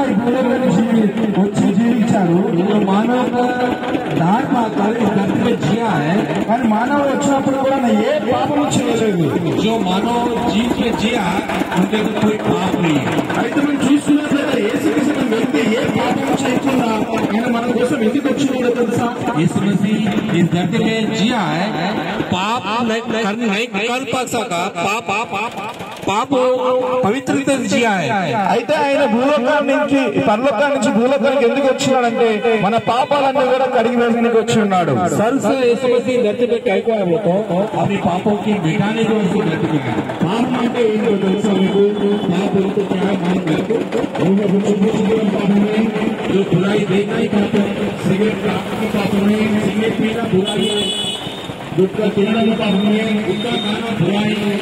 ఈ భూలోకం వచ్చి జీవించారు. మానవ దాని जिया है కానీ మానవ వచ్చినప్పుడు కూడా ఏ పాపము చేయలేదు. जो मानव जीव के जिया उनके कोई पाप नहीं है. అయితే మనం చూస్తున్నట్లయితే యేసుక్రీస్తు వ్యక్తి ఏ పాపము చేయకుండా ఆయన మన కోసం ఎందుకు వచ్చినాడో తెలుసా? यीशु मसीह इस धरती में जिया है, पाप नहीं कर सका, पाप पवित्रता जिया है. అయితే ఆయన భూలోకం నుంచి పరలోకం నుంచి భూలోకానికి ఎందుకు వచ్చినాడంటే మన పాపాలన్నీ కూడా కడిగి వేయడానికి వచ్చి ఉన్నాడు. यीशु मसीह धरती में क्या किया वो तो अपने पापों की मिटाने को धरती में गया. పాపం అంటే ఏంటో తెలుసా మీకు? పాపం तो क्या है मालूम है? जो बुराई देखना ही पाप है, सिगरेट पाप नहीं, सिगरेट पीना बुराई है, गुटखा पीना पाप नहीं है, गुटखा खाना बुराई है,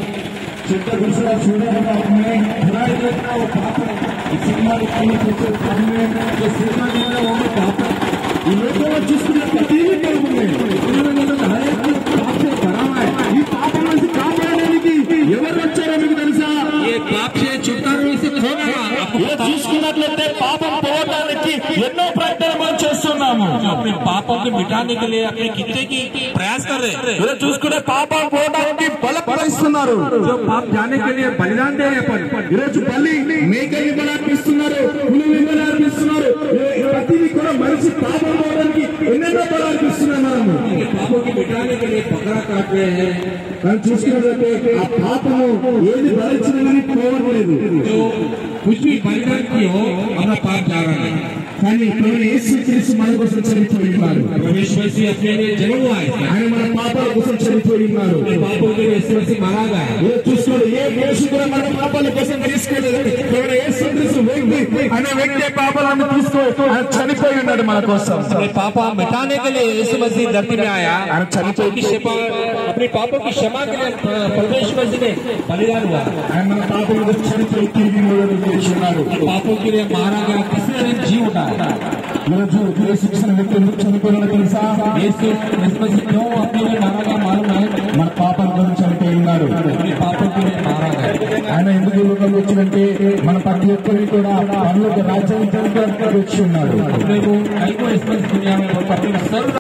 चिट्टा दूसरा छूना पाप नहीं है, बुराई देखना वो पाप है, सिनेमा दिखाने पीछे पाप नहीं है, जो सिनेमा देखना वो भी पाप है. ఈ లోకంలో చూసుకునే ప్రతి పాపం హర పాప భరా है. ఈ పాపం నుంచి కాపాడడానికి ఎవరు వచ్చారో మీకు తెలుసా? ये पाप से छुटकारा से होगा. ఇలా చూసుకున్నట్లయితే పాపం పోవడానికి ఎన్నో ప్రయత్నాలు మనం చేస్తున్నాము. अपने पापों को मिटाने के लिए अपने कितने की प्रयास कर रहे हैं. ఇలా చూసుకునే పాపం పోవడానికి బలపడిస్తున్నారు. जो पाप जाने के लिए बलिदान दे रहे हैं. ఈరోజు బలి మేకల్ని బలార్పిస్తున్నారు, పులిని బలార్పిస్తున్నారు. ప్రతిదీ కూడా మనిషి పాపం పోవడానికి ఎన్నెన్నో బలార్పిస్తున్నాం మనము. पापों को मिटाने के लिए बकरा काट रहे हैं. మనం చూసుకున్నట్లయితే ఆ పాపము ఏది భరించినది పోవట్లేదు. जो कुछ भी बलिदान की हो अपना पाप जा रहा है. కానీ ప్రభువు యేసుక్రీస్తు మన కోసం చనిపోయి ఉన్నారు. यीशु मसीह अपने लिए जन्म हुआ है. ఆయన మన పాపాల కోసం చనిపోయి ఉన్నారు. पापों के लिए यीशु मसीह मारा गया है. చూసుకోండి, ఏ మనిషి కూడా మన పాపాల కోసం తీసుకోలేదు. ప్రభువు యేసుక్రీస్తు వ్యక్తి అనే వ్యక్తి పాపాలను తీసుకో చనిపోయి ఉన్నాడు మన కోసం. अपने पापा मिटाने के लिए यीशु मसीह धरती में आया. ఆయన చనిపోయి अपने पापों की क्षमा के लिए परमेश्वर मसीह ने बलिदान हुआ. ఆయన మన పాపల కోసం చనిపోయి తిరిగి ఉన్నాడు. पापों के लिए मारा गया, तीसरे दिन जी उठा. ఈరోజు శిక్షణ వ్యక్తి ఎందుకు చనిపోయినా తెలుసా? यीशु मसीह क्यों अपने लिए मारा गया मालूम है? మన పాపాల కోసం చనిపోయి ఉన్నాడు. अपने पापों के लिए मारा गया. ఆయన ఎందుకు ఈ లోకంలో వచ్చిందంటే మన ప్రతి ఒక్కరిని కూడా పరలోక రాజ్యానికి వచ్చి ఉన్నాడు. अपने को दुनिया में